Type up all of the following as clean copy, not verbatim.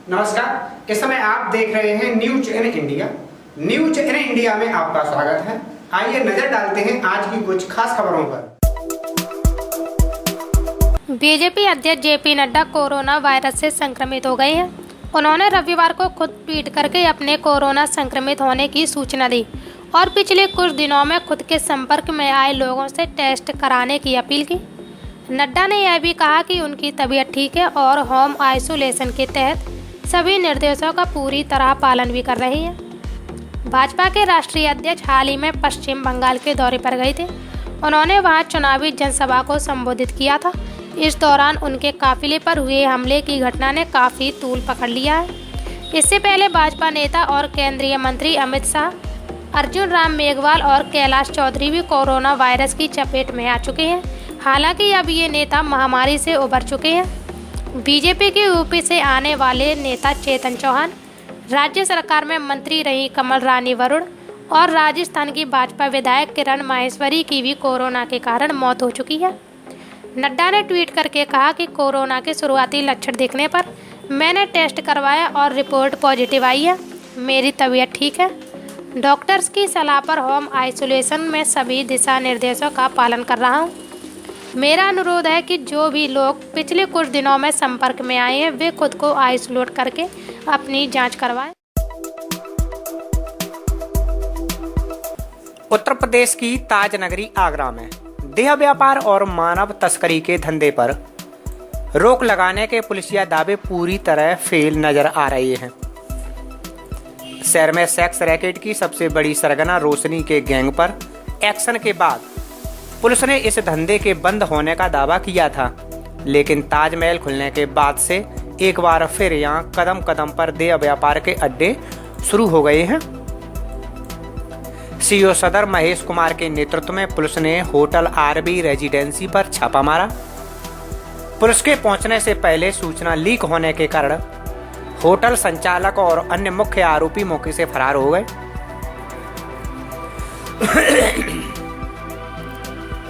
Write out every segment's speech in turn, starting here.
नमस्कार। इस समय आप देख रहे हैं news in India. News in India में आपका स्वागत है। आइए नजर डालते हैं आज की कुछ खास खबरों पर। बीजेपी अध्यक्ष जेपी नड्डा कोरोना वायरस से संक्रमित हो गए हैं। उन्होंने रविवार को खुद ट्वीट करके अपने कोरोना संक्रमित होने की सूचना दी और पिछले कुछ दिनों में खुद के संपर्क में आए लोगों से टेस्ट कराने की अपील की। नड्डा ने यह भी कहा कि उनकी तबीयत ठीक है और होम आइसोलेशन के तहत सभी निर्देशों का पूरी तरह पालन भी कर रही है। भाजपा के राष्ट्रीय अध्यक्ष हाल ही में पश्चिम बंगाल के दौरे पर गए थे। उन्होंने वहां चुनावी जनसभा को संबोधित किया था। इस दौरान उनके काफिले पर हुए हमले की घटना ने काफ़ी तूल पकड़ लिया है। इससे पहले भाजपा नेता और केंद्रीय मंत्री अमित शाह, अर्जुन राम मेघवाल और कैलाश चौधरी भी कोरोना वायरस की चपेट में आ चुके हैं। हालांकि अब ये नेता महामारी से उबर चुके हैं। बीजेपी के यूपी से आने वाले नेता चेतन चौहान, राज्य सरकार में मंत्री रही कमल रानी वरुण और राजस्थान की भाजपा विधायक किरण माहेश्वरी की भी कोरोना के कारण मौत हो चुकी है। नड्डा ने ट्वीट करके कहा कि कोरोना के शुरुआती लक्षण दिखने पर मैंने टेस्ट करवाया और रिपोर्ट पॉजिटिव आई है। मेरी तबीयत ठीक है। डॉक्टर्स की सलाह पर होम आइसोलेशन में सभी दिशा निर्देशों का पालन कर रहा हूँ। मेरा अनुरोध है कि जो भी लोग पिछले कुछ दिनों में संपर्क में आए हैं वे खुद को आइसोलेट करके अपनी जांच करवाएं। उत्तर प्रदेश की ताज नगरी आगरा में देह व्यापार और मानव तस्करी के धंधे पर रोक लगाने के पुलिसिया दावे पूरी तरह फेल नजर आ रहे हैं। शहर में सेक्स रैकेट की सबसे बड़ी सरगना रोशनी के गैंग पर एक्शन के बाद पुलिस ने इस धंधे के बंद होने का दावा किया था, लेकिन ताजमहल खुलने के बाद से एक बार फिर यहां कदम कदम पर देह व्यापार के अड्डे शुरू हो गए हैं। सीओ सदर महेश कुमार के नेतृत्व में पुलिस ने होटल आरबी रेजिडेंसी पर छापा मारा। पुलिस के पहुंचने से पहले सूचना लीक होने के कारण होटल संचालक और अन्य मुख्य आरोपी मौके से फरार हो गए।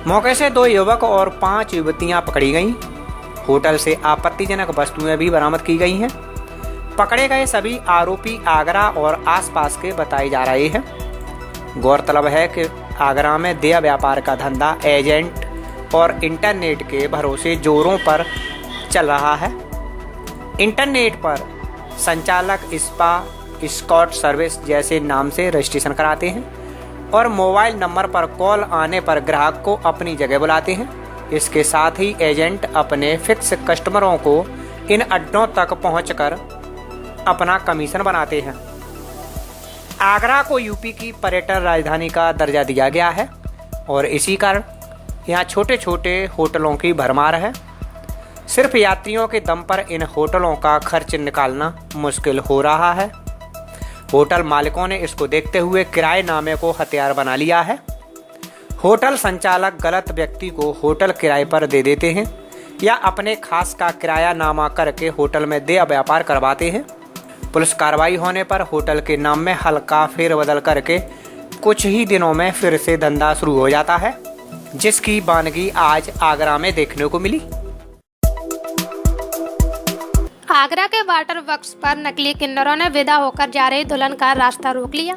मौके से 2 युवक और 5 युवतियां पकड़ी गईं। होटल से आपत्तिजनक वस्तुएं भी बरामद की गई हैं। पकड़े गए सभी आरोपी आगरा और आसपास के बताए जा रहे हैं। गौरतलब है कि आगरा में देह व्यापार का धंधा एजेंट और इंटरनेट के भरोसे जोरों पर चल रहा है। इंटरनेट पर संचालक स्पा स्कॉट सर्विस जैसे नाम से रजिस्ट्रेशन कराते हैं और मोबाइल नंबर पर कॉल आने पर ग्राहक को अपनी जगह बुलाते हैं। इसके साथ ही एजेंट अपने फिक्स कस्टमरों को इन अड्डों तक पहुंचकर अपना कमीशन बनाते हैं। आगरा को यूपी की पर्यटन राजधानी का दर्जा दिया गया है और इसी कारण यहाँ छोटे छोटे होटलों की भरमार है। सिर्फ यात्रियों के दम पर इन होटलों का खर्च निकालना मुश्किल हो रहा है। होटल मालिकों ने इसको देखते हुए किराएनामे को हथियार बना लिया है। होटल संचालक गलत व्यक्ति को होटल किराए पर दे देते हैं या अपने खास का किरायानामा करके होटल में देह व्यापार करवाते हैं। पुलिस कार्रवाई होने पर होटल के नाम में हल्का फेरबदल करके कुछ ही दिनों में फिर से धंधा शुरू हो जाता है, जिसकी वानगी आज आगरा में देखने को मिली। आगरा के वाटर वर्क्स पर नकली किन्नरों ने विदा होकर जा रही दुल्हन का रास्ता रोक लिया।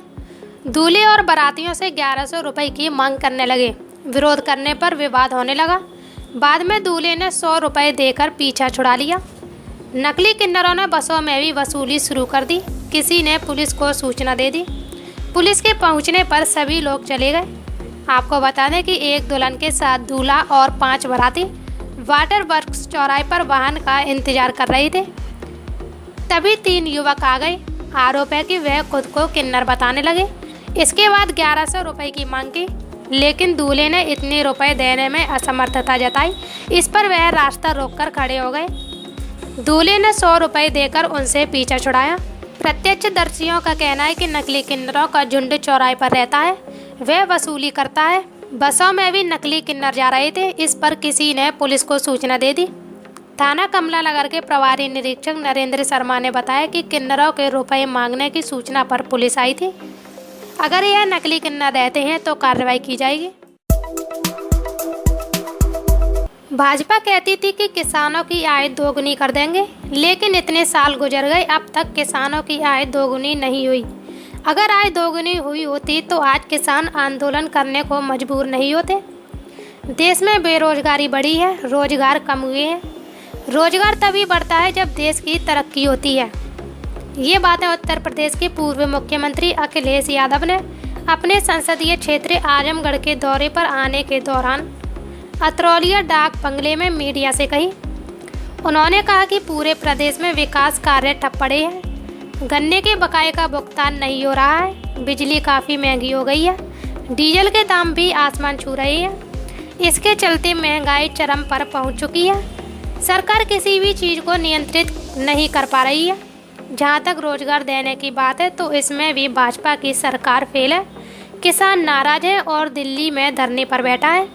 दूल्हे और बारातियों से 1100 रुपए की मांग करने लगे। विरोध करने पर विवाद होने लगा। बाद में दूल्हे ने 100 रुपए देकर पीछा छुड़ा लिया। नकली किन्नरों ने बसों में भी वसूली शुरू कर दी। किसी ने पुलिस को सूचना दे दी। पुलिस के पहुंचने पर सभी लोग चले गए। आपको बता दें कि एक दुल्हन के साथ दूल्हा और 5 बाराती वाटर वर्क्स चौराहे पर वाहन का इंतजार कर रहे थे। तभी 3 युवक आ गए। आरोप है कि वह खुद को किन्नर बताने लगे। इसके बाद 1100 रुपए की मांग की, लेकिन दूल्हे ने इतने रुपए देने में असमर्थता जताई। इस पर वह रास्ता रोककर खड़े हो गए। दूल्हे ने 100 रुपए देकर उनसे पीछा छुड़ाया। प्रत्यक्षदर्शियों का कहना है कि नकली किन्नरों का झुंड चौराहे पर रहता है। वह वसूली करता है। बसों में भी नकली किन्नर जा रहे थे। इस पर किसी ने पुलिस को सूचना दे दी। थाना कमला नगर के प्रभारी निरीक्षक नरेंद्र शर्मा ने बताया कि किन्नरों के रुपए मांगने की सूचना पर पुलिस आई थी। अगर यह नकली किन्नर रहते हैं तो कार्रवाई की जाएगी। भाजपा कहती थी कि किसानों की आय दोगुनी कर देंगे, लेकिन इतने साल गुजर गए, अब तक किसानों की आय दोगुनी नहीं हुई। अगर आय दोगुनी हुई होती तो आज किसान आंदोलन करने को मजबूर नहीं होते। देश में बेरोजगारी बढ़ी है, रोजगार कम हुए हैं। रोजगार तभी बढ़ता है जब देश की तरक्की होती है। ये बातें उत्तर प्रदेश के पूर्व मुख्यमंत्री अखिलेश यादव ने अपने संसदीय क्षेत्र आजमगढ़ के दौरे पर आने के दौरान अतरौलिया डाक बंगले में मीडिया से कही। उन्होंने कहा कि पूरे प्रदेश में विकास कार्य ठप पड़े हैं, गन्ने के बकाये का भुगतान नहीं हो रहा है, बिजली काफ़ी महंगी हो गई है, डीजल के दाम भी आसमान छू रहे हैं। इसके चलते महंगाई चरम पर पहुंच चुकी है। सरकार किसी भी चीज़ को नियंत्रित नहीं कर पा रही है। जहां तक रोजगार देने की बात है तो इसमें भी भाजपा की सरकार फेल है। किसान नाराज है और दिल्ली में धरने पर बैठा है।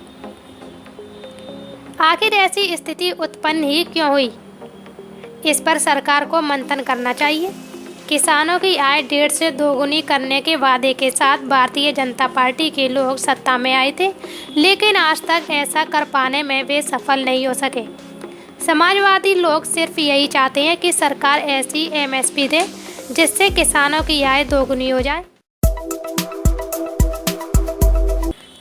आखिर ऐसी स्थिति उत्पन्न ही क्यों हुई, इस पर सरकार को मंथन करना चाहिए। किसानों की आय 1.5 से दोगुनी करने के वादे के साथ भारतीय जनता पार्टी के लोग सत्ता में आए थे, लेकिन आज तक ऐसा कर पाने में वे सफल नहीं हो सके। समाजवादी लोग सिर्फ यही चाहते हैं कि सरकार ऐसी एमएसपी दे जिससे किसानों की आय दोगुनी हो जाए।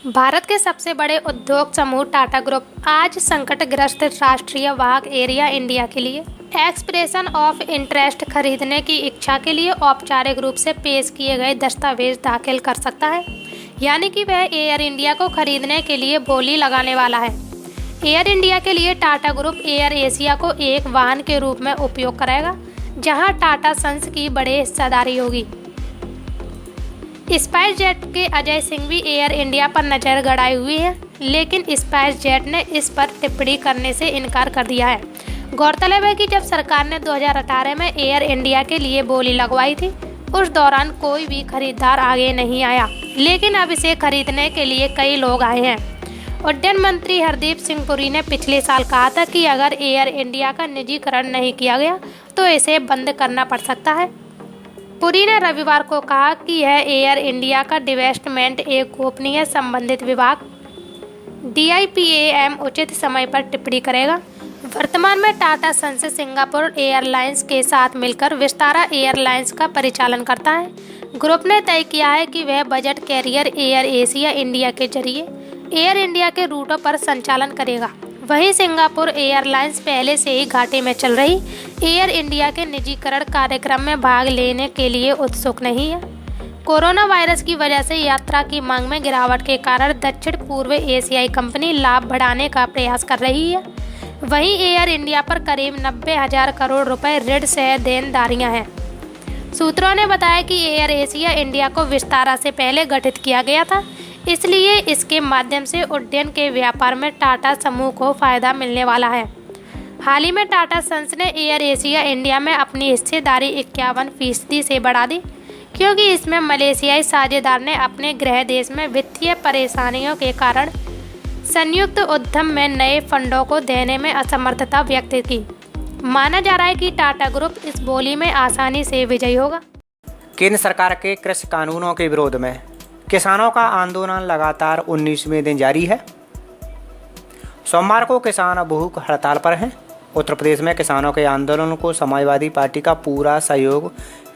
भारत के सबसे बड़े उद्योग समूह टाटा ग्रुप आज संकटग्रस्त राष्ट्रीय वाहक एरिया इंडिया के लिए एक्सप्रेशन ऑफ इंटरेस्ट खरीदने की इच्छा के लिए औपचारिक रूप से पेश किए गए दस्तावेज दाखिल कर सकता है, यानी कि वह एयर इंडिया को खरीदने के लिए बोली लगाने वाला है। एयर इंडिया के लिए टाटा ग्रुप एयर एशिया को एक वाहन के रूप में उपयोग करेगा, जहां टाटा सन्स की बड़े हिस्सेदारी होगी। स्पाइस जेट के अजय सिंह भी एयर इंडिया पर नजर गड़ाए हुए हैं, लेकिन स्पाइस जेट ने इस पर टिप्पणी करने से इनकार कर दिया है। गौरतलब है कि जब सरकार ने 2018 में एयर इंडिया के लिए बोली लगवाई थी, उस दौरान कोई भी खरीदार आगे नहीं आया, लेकिन अब इसे खरीदने के लिए कई लोग आए हैं। उड्डयन मंत्री हरदीप सिंह पुरी ने पिछले साल कहा था कि अगर एयर इंडिया का निजीकरण नहीं किया गया तो इसे बंद करना पड़ सकता है। पुरी ने रविवार को कहा कि यह एयर इंडिया का डिवेस्टमेंट एक गोपनीय संबंधित विभाग DIPAM उचित समय पर टिप्पणी करेगा। वर्तमान में टाटा सन्स सिंगापुर एयरलाइंस के साथ मिलकर विस्तारा एयरलाइंस का परिचालन करता है। ग्रुप ने तय किया है कि वह budget career air Asia India के जरिए एयर इंडिया के रूटों पर संचालन करेगा। वहीं सिंगापुर एयरलाइंस पहले से ही घाटे में चल रही एयर इंडिया के निजीकरण कार्यक्रम में भाग लेने के लिए उत्सुक नहीं है। कोरोना वायरस की वजह से यात्रा की मांग में गिरावट के कारण दक्षिण पूर्व एशियाई कंपनी लाभ बढ़ाने का प्रयास कर रही है। वहीं एयर इंडिया पर करीब 90,000 करोड़ रुपए ऋण सह देनदारियां हैं। सूत्रों ने बताया कि एयर एशिया इंडिया को विस्तारा से पहले गठित किया गया था, इसलिए इसके माध्यम से उड्डयन के व्यापार में टाटा समूह को फायदा मिलने वाला है। हाल ही में टाटा सन्स ने एयर एशिया इंडिया में अपनी हिस्सेदारी 51% से बढ़ा दी, क्योंकि इसमें मलेशियाई साझेदार ने अपने गृह देश में वित्तीय परेशानियों के कारण संयुक्त उद्यम में नए फंडों को देने में असमर्थता व्यक्त की। माना जा रहा है कि टाटा ग्रुप इस बोली में आसानी से विजयी होगा। केंद्र सरकार के कृषि कानूनों के विरोध में किसानों का आंदोलन लगातार 19वें दिन जारी है। सोमवार को किसान भूख हड़ताल पर हैं। उत्तर प्रदेश में किसानों के आंदोलन को समाजवादी पार्टी का पूरा सहयोग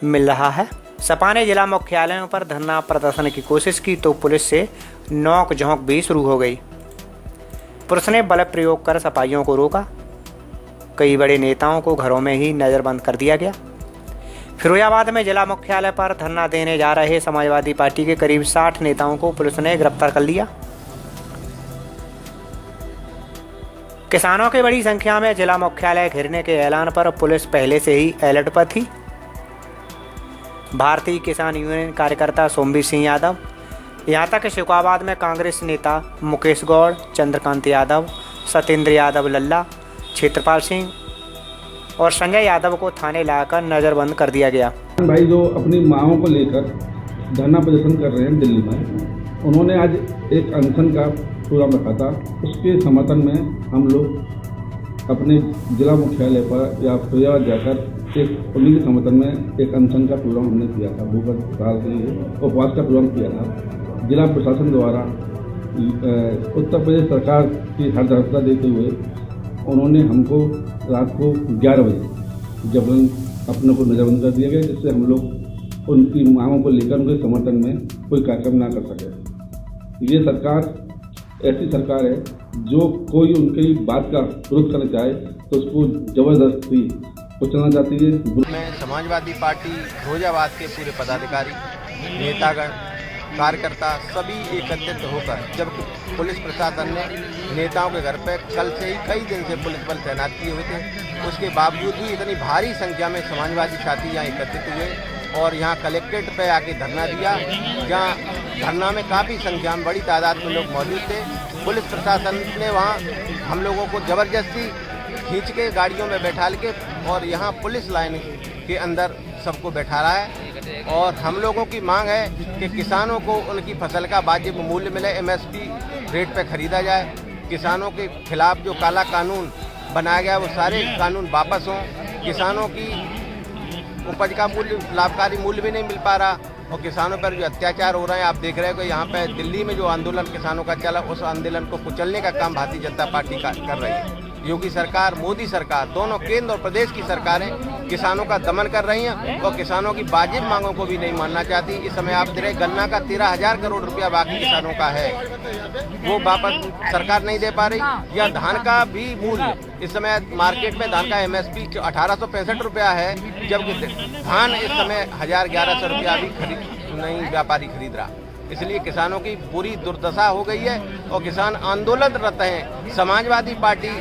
मिल रहा है। सपा ने जिला मुख्यालयों पर धरना प्रदर्शन की कोशिश की तो पुलिस से नोक झोंक भी शुरू हो गई। पुलिस ने बल प्रयोग कर सपाइयों को रोका। कई बड़े नेताओं को घरों में ही नज़रबंद कर दिया गया। फिरोजाबाद में जिला मुख्यालय पर धरना देने जा रहे समाजवादी पार्टी के करीब 60 नेताओं को पुलिस ने गिरफ्तार कर लिया। किसानों की बड़ी संख्या में जिला मुख्यालय घेरने के ऐलान पर पुलिस पहले से ही अलर्ट पर थी। भारतीय किसान यूनियन कार्यकर्ता सोमवीर सिंह यादव, यहाँ तक शेखोबाद में कांग्रेस नेता मुकेश गौड़, चंद्रकांत यादव, सत्येंद्र यादव लल्ला, क्षेत्रपाल सिंह और संजय यादव को थाने लाकर नज़रबंद कर दिया गया। भाई जो अपनी मांगों को लेकर धरना प्रदर्शन कर रहे हैं दिल्ली में, उन्होंने आज एक अनशन का प्रोग्राम रखा था। उसके समर्थन में हम लोग अपने जिला मुख्यालय पर या फिरोजाबाद जाकर एक उन्हीं के समर्थन में एक अनशन का प्रोग्राम हमने किया था। भूख हड़ताल के लिए उपवास का प्रोग्राम किया था। जिला प्रशासन द्वारा उत्तर प्रदेश सरकार की हरदर्शिता देते हुए उन्होंने हमको रात को 11 बजे जबरन अपने को नजरबंद कर दिया गया, जिससे हम लोग उनकी मांगों को लेकर उनके समर्थन में कोई कार्यक्रम ना कर सके। ये सरकार ऐसी सरकार है जो कोई उनकी बात का विरोध करना चाहे तो उसको जबरदस्ती कुचलना चाहती है। मैं समाजवादी पार्टी फिरोजाबाद के पूरे पदाधिकारी, नेतागण, कार्यकर्ता सभी एकत्रित होकर जब पुलिस प्रशासन ने नेताओं के घर पर कल से ही कई दिन से पुलिस बल तैनात किए हुए थे, उसके बावजूद भी इतनी भारी संख्या में समाजवादी साथी यहाँ एकत्रित हुए और यहाँ कलेक्ट्रेट पे आके धरना दिया, जहाँ धरना में काफ़ी संख्या में बड़ी तादाद में लोग मौजूद थे। पुलिस प्रशासन ने वहाँ हम लोगों को ज़बरदस्ती खींच के गाड़ियों में बैठा के और यहाँ पुलिस लाइन के अंदर सबको बैठा रहा है। और हम लोगों की मांग है कि किसानों को उनकी फसल का वाजिब मूल्य मिले, MSP रेट पे खरीदा जाए। किसानों के खिलाफ जो काला कानून बनाया गया वो सारे कानून वापस हों। किसानों की उपज का मूल्य, लाभकारी मूल्य भी नहीं मिल पा रहा और किसानों पर जो अत्याचार हो रहे हैं, आप देख रहे हो कि यहाँ पे दिल्ली में जो आंदोलन किसानों का चला, उस आंदोलन को कुचलने का काम भारतीय जनता पार्टी कर रही है। योगी सरकार, मोदी सरकार, दोनों केंद्र और प्रदेश की सरकारें किसानों का दमन कर रही हैं और किसानों की वाजिब मांगों को भी नहीं मानना चाहती। इस समय आप देख रहे गन्ना का 13,000 करोड़ रुपया बाकी किसानों का है, वो वापस सरकार नहीं दे पा रही। या धान का भी मूल्य इस समय मार्केट में धान का MSP 1865 रुपया है, जबकि धान इस समय 1,000-1,100 रुपया भी नहीं व्यापारी खरीद रहा। इसलिए किसानों की बुरी दुर्दशा हो गई है और किसान आंदोलनरत हैं। समाजवादी पार्टी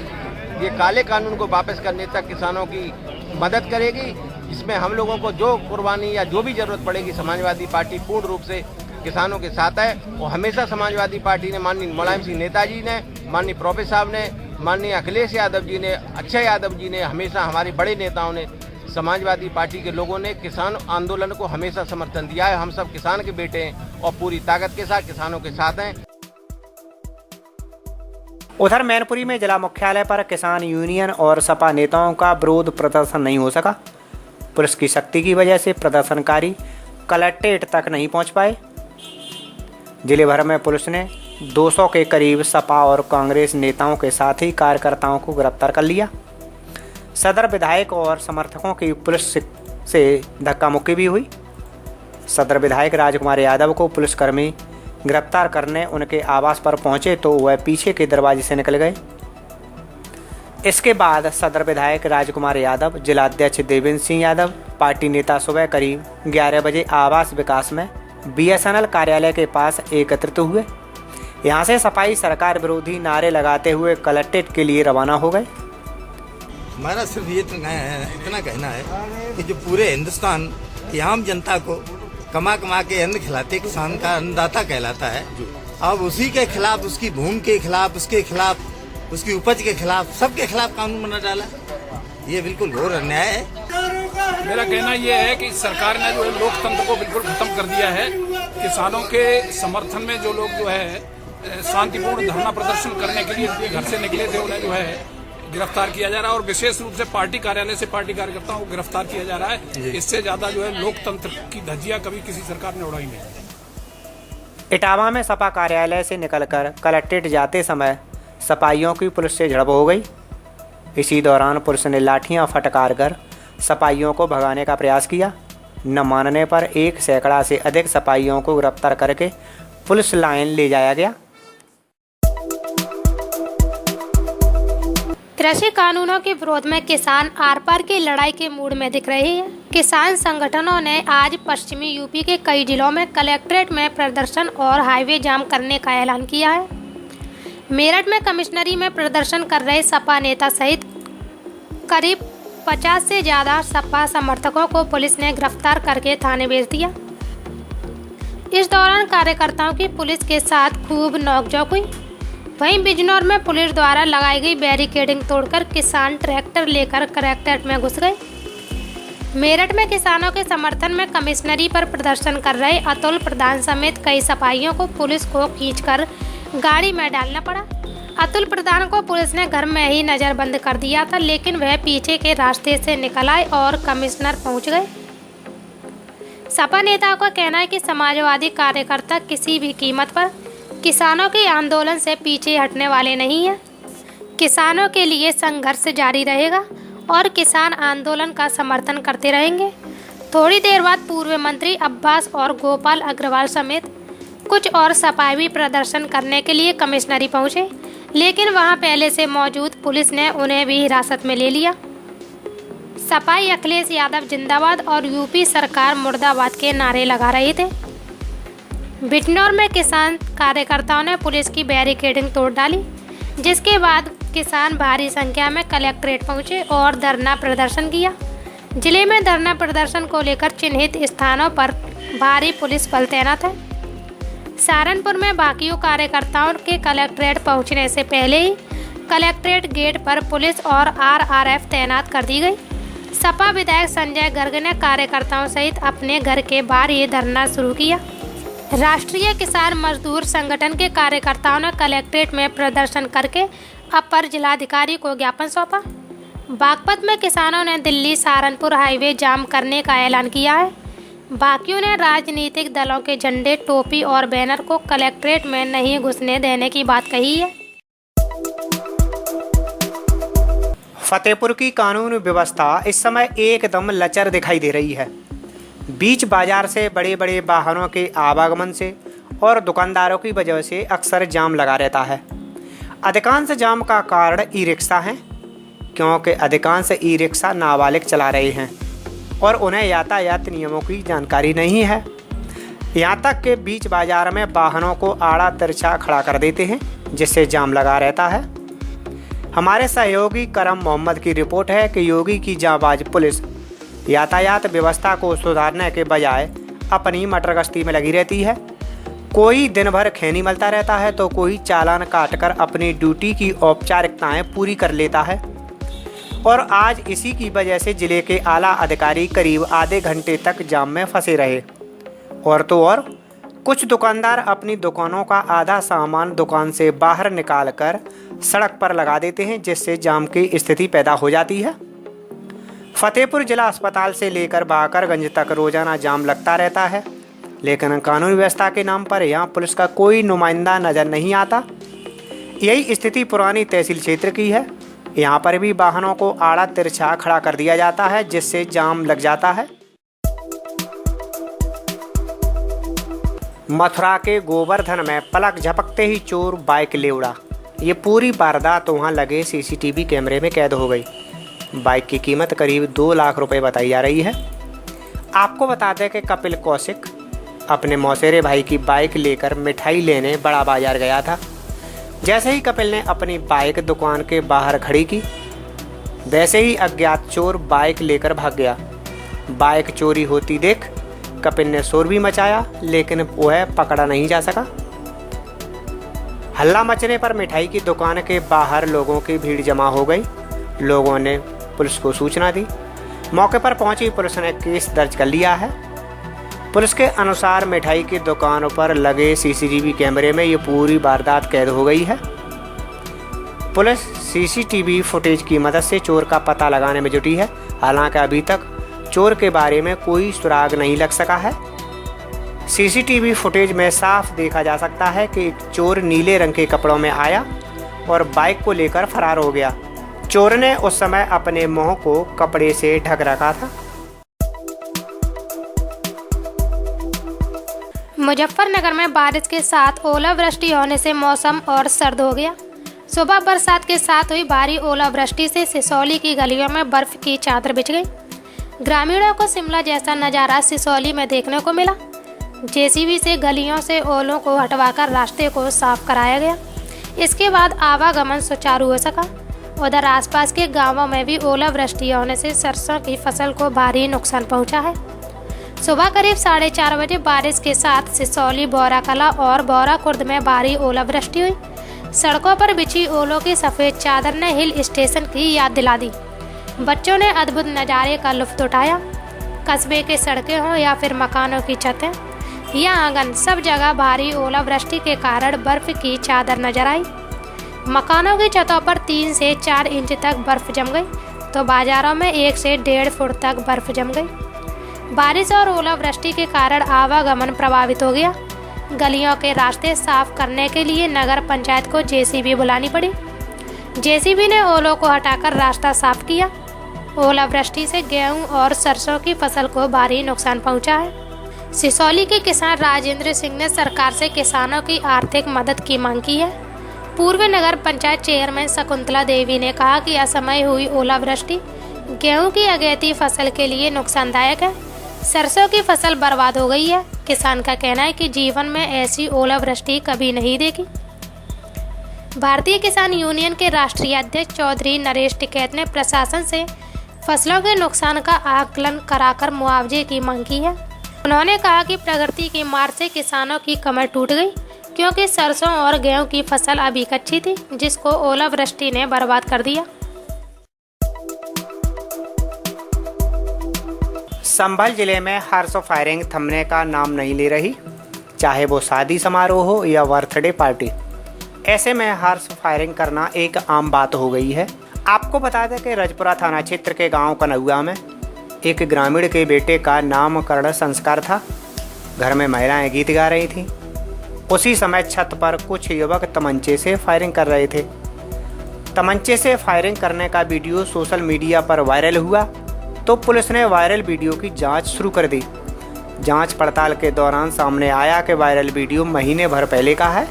ये काले कानून को वापस करने तक किसानों की मदद करेगी। इसमें हम लोगों को जो कुर्बानी या जो भी जरूरत पड़ेगी, समाजवादी पार्टी पूर्ण रूप से किसानों के साथ है। और हमेशा समाजवादी पार्टी ने, माननीय मुलायम सिंह नेताजी ने, माननीय प्रोफेसर साहब ने, माननीय अखिलेश यादव जी ने, अक्षय यादव जी ने, हमेशा हमारे बड़े नेताओं ने, समाजवादी पार्टी के लोगों ने किसान आंदोलन को हमेशा समर्थन दिया है। हम सब किसान के बेटे हैं और पूरी ताकत के साथ किसानों के साथ हैं। उधर मैनपुरी में जिला मुख्यालय पर किसान यूनियन और सपा नेताओं का विरोध प्रदर्शन नहीं हो सका। पुलिस की सख्ती की वजह से प्रदर्शनकारी कलेक्ट्रेट तक नहीं पहुंच पाए। जिले भर में पुलिस ने 200 के करीब सपा और कांग्रेस नेताओं के साथ ही कार्यकर्ताओं को गिरफ्तार कर लिया। सदर विधायक और समर्थकों की पुलिस से धक्का मुक्की भी हुई। सदर विधायक राजकुमार यादव को पुलिसकर्मी गिरफ्तार करने उनके आवास पर पहुंचे तो वह पीछे के दरवाजे से निकल गए। इसके बाद सदर विधायक राजकुमार यादव, जिलाध्यक्ष देवेंद्र सिंह यादव, पार्टी नेता सुबह करीब 11 बजे आवास विकास में BSNL कार्यालय के पास एकत्रित हुए। यहां से सफाई सरकार विरोधी नारे लगाते हुए कलेक्ट्रेट के लिए रवाना हो गए। हमारा सिर्फ ये इतना कहना है कि जो पूरे हिंदुस्तान की आम जनता को कमा के अन्न खिलाते किसान का अन्नदाता कहलाता है, अब उसी के खिलाफ, उसकी भूमि के खिलाफ, उसके खिलाफ, उसकी उपज के खिलाफ, सबके खिलाफ कानून बना डाला। ये बिल्कुल घोर अन्याय है। मेरा कहना यह है कि सरकार ने जो है लोकतंत्र को बिल्कुल खत्म कर दिया है। किसानों के समर्थन में जो लोग जो है शांतिपूर्ण धरना प्रदर्शन करने के लिए घर से निकले थे, उन्हें जो है गिरफ्तार किया जा रहा है और विशेष रूप से पार्टी कार्यालय से पार्टी कार्यकर्ताओं को गिरफ्तार किया जा रहा है। इससे ज्यादा जो है लोकतंत्र की धज्जियां कभी किसी सरकार ने उड़ाई नहीं। इटावा में सपा कार्यालय से निकलकर कलेक्ट्रेट जाते समय सपाइयों की पुलिस से झड़प हो गई। इसी दौरान पुलिस ने लाठियां फटकार कर सपाइयों को भगाने का प्रयास किया। न मानने पर 1 सैकड़ा से अधिक सपाइयों को गिरफ्तार करके पुलिस लाइन ले जाया गया। कृषि कानूनों के विरोध में किसान आर पार की लड़ाई के मूड में दिख रहे हैं। किसान संगठनों ने आज पश्चिमी यूपी के कई जिलों में कलेक्ट्रेट में प्रदर्शन और हाईवे जाम करने का ऐलान किया है। मेरठ में कमिश्नरी में प्रदर्शन कर रहे सपा नेता सहित करीब 50 से ज़्यादा सपा समर्थकों को पुलिस ने गिरफ्तार करके थाने भेज दिया। इस दौरान कार्यकर्ताओं की पुलिस के साथ खूब नोकझोंक हुई। वहीं बिजनौर में पुलिस द्वारा लगाई गई बैरिकेडिंग तोड़कर किसान ट्रैक्टर लेकर कलेक्ट्रेट में घुस गए। मेरठ में किसानों के समर्थन में कमिश्नरी पर प्रदर्शन कर रहे अतुल प्रधान समेत कई सपाइयों को पुलिस को खींचकर गाड़ी में डालना पड़ा। अतुल प्रधान को पुलिस ने घर में ही नजरबंद कर दिया था, लेकिन वह पीछे के रास्ते से निकल आए और कमिश्नर पहुंच गए। सपा नेताओं का कहना है कि समाजवादी कार्यकर्ता किसी भी कीमत पर किसानों के आंदोलन से पीछे हटने वाले नहीं हैं। किसानों के लिए संघर्ष जारी रहेगा और किसान आंदोलन का समर्थन करते रहेंगे। थोड़ी देर बाद पूर्व मंत्री अब्बास और गोपाल अग्रवाल समेत कुछ और सपाई भी प्रदर्शन करने के लिए कमिश्नरी पहुंचे, लेकिन वहां पहले से मौजूद पुलिस ने उन्हें भी हिरासत में ले लिया। सपाई अखिलेश यादव जिंदाबाद और यूपी सरकार मुर्दाबाद के नारे लगा रहे थे। बिजनौर में किसान कार्यकर्ताओं ने पुलिस की बैरिकेडिंग तोड़ डाली, जिसके बाद किसान भारी संख्या में कलेक्ट्रेट पहुंचे और धरना प्रदर्शन किया। जिले में धरना प्रदर्शन को लेकर चिन्हित स्थानों पर भारी पुलिस बल तैनात है। सहारनपुर में बाकियों कार्यकर्ताओं के कलेक्ट्रेट पहुंचने से पहले ही कलेक्ट्रेट गेट पर पुलिस और आरआरएफ तैनात कर दी गई। सपा विधायक संजय गर्ग ने कार्यकर्ताओं सहित अपने घर के बाहर ये धरना शुरू किया। राष्ट्रीय किसान मजदूर संगठन के कार्यकर्ताओं ने कलेक्ट्रेट में प्रदर्शन करके अपर जिलाधिकारी को ज्ञापन सौंपा। बागपत में किसानों ने दिल्ली सहारनपुर हाईवे जाम करने का ऐलान किया है। बाकियों ने राजनीतिक दलों के झंडे, टोपी और बैनर को कलेक्ट्रेट में नहीं घुसने देने की बात कही है। फतेहपुर की कानून व्यवस्था इस समय एकदम लचर दिखाई दे रही है। बीच बाजार से बड़े बड़े वाहनों के आवागमन से और दुकानदारों की वजह से अक्सर जाम लगा रहता है। अधिकांश जाम का कारण ई रिक्शा हैं, क्योंकि अधिकांश ई रिक्शा नाबालिग चला रहे हैं और उन्हें यातायात नियमों की जानकारी नहीं है। यहाँ तक कि बीच बाजार में वाहनों को आड़ा तिरछा खड़ा कर देते हैं, जिससे जाम लगा रहता है। हमारे सहयोगी करम मोहम्मद की रिपोर्ट है कि योगी की जांबाज पुलिस यातायात व्यवस्था को सुधारने के बजाय अपनी मटर गश्ती में लगी रहती है। कोई दिन भर खैनी मलता रहता है तो कोई चालान काटकर अपनी ड्यूटी की औपचारिकताएं पूरी कर लेता है। और आज इसी की वजह से जिले के आला अधिकारी करीब आधे घंटे तक जाम में फंसे रहे। और तो और कुछ दुकानदार अपनी दुकानों का आधा सामान दुकान से बाहर निकालकर सड़क पर लगा देते हैं, जिससे जाम की स्थिति पैदा हो जाती है। फतेहपुर जिला अस्पताल से लेकर बाकरगंज तक रोजाना जाम लगता रहता है, लेकिन कानून व्यवस्था के नाम पर यहाँ पुलिस का कोई नुमाइंदा नजर नहीं आता। यही स्थिति पुरानी तहसील क्षेत्र की है। यहाँ पर भी वाहनों को आड़ा तिरछा खड़ा कर दिया जाता है, जिससे जाम लग जाता है। मथुरा के गोवर्धन में पलक झपकते ही चोर बाइक ले उड़ा। ये पूरी वारदात वहाँ लगे सीसीटीवी कैमरे में कैद हो गई। बाइक की कीमत करीब 2 लाख रुपए बताई जा रही है। आपको बता दें कि कपिल कौशिक अपने मौसेरे भाई की बाइक लेकर मिठाई लेने बड़ा बाजार गया था। जैसे ही कपिल ने अपनी बाइक दुकान के बाहर खड़ी की, वैसे ही अज्ञात चोर बाइक लेकर भाग गया। बाइक चोरी होती देख कपिल ने शोर भी मचाया, लेकिन वह पकड़ा नहीं जा सका। हल्ला मचने पर मिठाई की दुकान के बाहर लोगों की भीड़ जमा हो गई। लोगों ने पुलिस को सूचना दी। मौके पर पहुंची पुलिस ने केस दर्ज कर लिया है। पुलिस के अनुसार मिठाई की दुकानों पर लगे सीसीटीवी कैमरे में ये पूरी वारदात कैद हो गई है। पुलिस सीसीटीवी फुटेज की मदद से चोर का पता लगाने में जुटी है। हालांकि अभी तक चोर के बारे में कोई सुराग नहीं लग सका है। सीसीटीवी फुटेज में साफ देखा जा सकता है कि एक चोर नीले रंग के कपड़ों में आया और बाइक को लेकर फरार हो गया। चोर ने उस समय अपने मुंह को कपड़े से ढक रखा था। मुजफ्फरनगर में बारिश के साथ ओलावृष्टि होने से मौसम और सर्द हो गया। सुबह बरसात के साथ हुई भारी ओलावृष्टि से सिसौली की गलियों में बर्फ की चादर बिछ गई। ग्रामीणों को शिमला जैसा नज़ारा सिसौली में देखने को मिला। जेसीबी से गलियों से ओलों को हटवाकर रास्ते को साफ कराया गया। इसके बाद आवागमन सुचारू हो सका। उधर आसपास के गांवों में भी ओलावृष्टि होने से सरसों की फसल को भारी नुकसान पहुंचा है। सुबह करीब 4:30 बजे बारिश के साथ सिसौली, बौराकला और बौरा खुर्द में भारी ओलावृष्टि हुई। सड़कों पर बिछी ओलों की सफ़ेद चादर ने हिल स्टेशन की याद दिला दी। बच्चों ने अद्भुत नज़ारे का लुत्फ उठाया। कस्बे के सड़कें हों या फिर मकानों की छतें या आंगन, सब जगह भारी ओलावृष्टि के कारण बर्फ की चादर नजर आई। मकानों की छतों पर 3 से 4 इंच तक बर्फ जम गई, तो बाजारों में 1 से 1.5 फुट तक बर्फ जम गई। बारिश और ओलावृष्टि के कारण आवागमन प्रभावित हो गया। गलियों के रास्ते साफ करने के लिए नगर पंचायत को जेसीबी बुलानी पड़ी। जेसीबी ने ओलों को हटाकर रास्ता साफ किया। ओलावृष्टि से गेहूं और सरसों की फसल को भारी नुकसान पहुंचा है। सिसौली के किसान राजेंद्र सिंह ने सरकार से किसानों की आर्थिक मदद की मांग की है। पूर्व नगर पंचायत चेयरमैन शकुंतला देवी ने कहा कि असमय हुई ओलावृष्टि गेहूं की अगेती फसल के लिए नुकसानदायक है। सरसों की फसल बर्बाद हो गई है। किसान का कहना है कि जीवन में ऐसी ओलावृष्टि कभी नहीं देखी। भारतीय किसान यूनियन के राष्ट्रीय अध्यक्ष चौधरी नरेश टिकैत ने प्रशासन से फसलों के नुकसान का आकलन कराकर मुआवजे की मांग की है। उन्होंने कहा कि प्रगति की मार से किसानों की कमर टूट गई, क्योंकि सरसों और गेहूं की फसल अभी कच्ची थी, जिसको ओलावृष्टि ने बर्बाद कर दिया। संभल जिले में हॉर्स फायरिंग थमने का नाम नहीं ले रही, चाहे वो शादी समारोह हो या बर्थडे पार्टी। ऐसे में हॉर्स फायरिंग करना एक आम बात हो गई है। आपको बता दें कि रजपुरा थाना क्षेत्र के गांव कनौआ में एक ग्रामीण के बेटे का नामकरण संस्कार था। घर में महिलाएं गीत गा रही थीं। उसी समय छत पर कुछ युवक तमंचे से फायरिंग कर रहे थे। तमंचे से फायरिंग करने का वीडियो सोशल मीडिया पर वायरल हुआ तो पुलिस ने वायरल वीडियो की जांच शुरू कर दी। जांच पड़ताल के दौरान सामने आया कि वायरल वीडियो महीने भर पहले का है।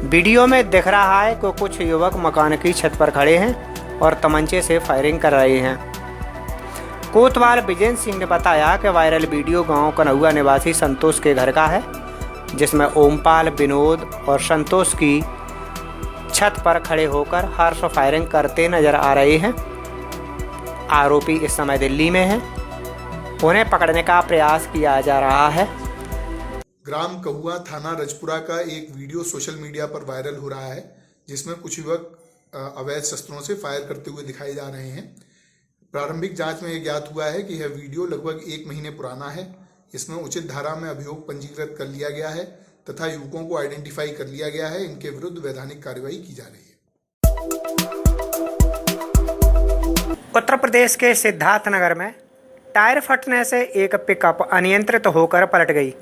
वीडियो में दिख रहा है कि कुछ युवक मकान की छत पर खड़े हैं और तमंचे से फायरिंग कर रहे हैं। कोतवाल विजय सिंह ने बताया कि वायरल वीडियो गांव कनौआ निवासी संतोष के घर का है, जिसमें ओमपाल, विनोद और संतोष की छत पर खड़े होकर हॉर्स फायरिंग करते नजर आ रहे हैं। आरोपी इस समय दिल्ली में हैं। उन्हें पकड़ने का प्रयास किया जा रहा है। ग्राम कहुआ थाना रजपुरा का एक वीडियो सोशल मीडिया पर वायरल हो रहा है, जिसमें कुछ युवक अवैध शस्त्रों से फायर करते हुए दिखाई जा रहे हैं। प्रारंभिक जांच में यह ज्ञात हुआ है कि यह वीडियो लगभग 1 महीने पुराना है। इसमें उचित धारा में अभियोग पंजीकृत कर लिया गया है तथा युवकों को आइडेंटिफाई कर लिया गया है। इनके विरुद्ध वैधानिक कार्रवाई की जा रही है। उत्तर प्रदेश के सिद्धार्थनगर में टायर फटने से एक पिकअप अनियंत्रित होकर पलट गई।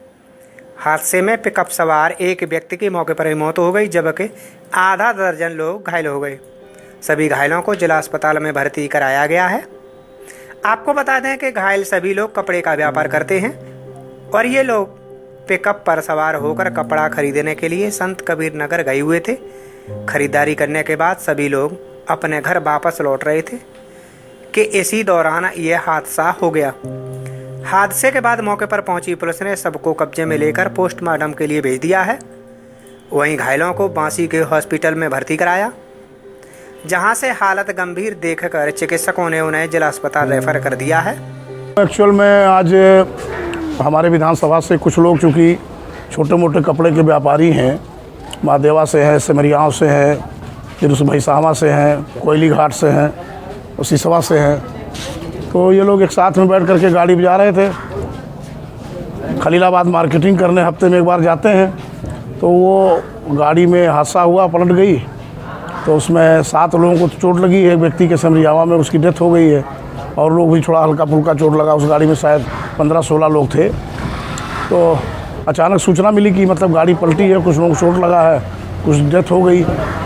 हादसे में पिकअप सवार एक व्यक्ति की मौके पर ही मौत हो गई, जबकि आधा दर्जन लोग घायल हो गए। सभी घायलों को जिला अस्पताल में भर्ती कराया गया है। आपको बता दें कि घायल सभी लोग कपड़े का व्यापार करते हैं और ये लोग पिकअप पर सवार होकर कपड़ा खरीदने के लिए संत कबीर नगर गए हुए थे। खरीदारी करने के बाद सभी लोग अपने घर वापस लौट रहे थे कि इसी दौरान यह हादसा हो गया। हादसे के बाद मौके पर पहुंची पुलिस ने सबको कब्जे में लेकर पोस्टमार्टम के लिए भेज दिया है। वहीं घायलों को बांसी के हॉस्पिटल में भर्ती कराया, जहां से हालत गंभीर देखकर चिकित्सकों ने उन्हें जिला अस्पताल रेफर कर दिया है। एक्चुअल में आज हमारे विधानसभा से कुछ लोग चूँकि छोटे मोटे कपड़े के व्यापारी हैं, महादेवा से हैं, सिमरियाओं से हैं, फिर उस भैसावा से हैं, कोयली घाट से हैं, सिसवा से हैं, तो ये लोग एक साथ में बैठ करके गाड़ी बजा रहे थे। खलीलाबाद मार्केटिंग करने हफ्ते में एक बार जाते हैं, तो वो गाड़ी में हादसा हुआ, पलट गई, तो उसमें 7 लोगों को चोट लगी है। एक व्यक्ति के सिमरियावा में उसकी डेथ हो गई है और लोग भी थोड़ा हल्का फुल्का चोट लगा। उस गाड़ी में शायद 15-16 लोग थे। तो अचानक सूचना मिली कि मतलब गाड़ी पलटी है, कुछ लोगों को चोट लगा है, कुछ डेथ हो गई,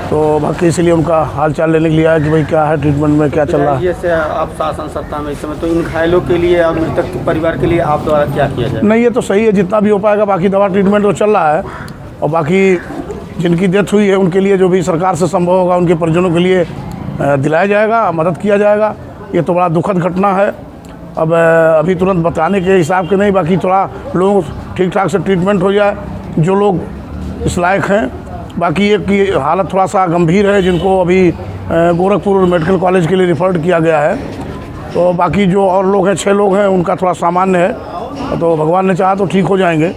तो भक्ति इसलिए उनका हाल चाल लेने के लिए आया कि भाई क्या है, ट्रीटमेंट में क्या चल रहा है। जैसे आप शासन सत्ता में इस समय, तो इन घायलों के लिए और मृतक के परिवार के लिए आप द्वारा क्या किया जाए? नहीं, ये तो सही है, जितना भी हो पाएगा। बाकी दवा ट्रीटमेंट तो चल रहा है और बाकी जिनकी डेथ हुई है उनके लिए जो भी सरकार से संभव होगा उनके परिजनों के लिए दिलाया जाएगा, मदद किया जाएगा। ये तो बड़ा दुखद घटना है। अब अभी तुरंत बताने के हिसाब के नहीं, बाकी थोड़ा लोग ठीक ठाक से ट्रीटमेंट हो जाए जो लोग इस लायक हैं। बाकी एक की हालत थोड़ा सा गंभीर है, जिनको अभी गोरखपुर मेडिकल कॉलेज के लिए रिफर्ड किया गया है। तो बाकी जो और लोग हैं, 6 लोग हैं, उनका थोड़ा सामान्य है, तो भगवान ने चाहा तो ठीक हो जाएंगे।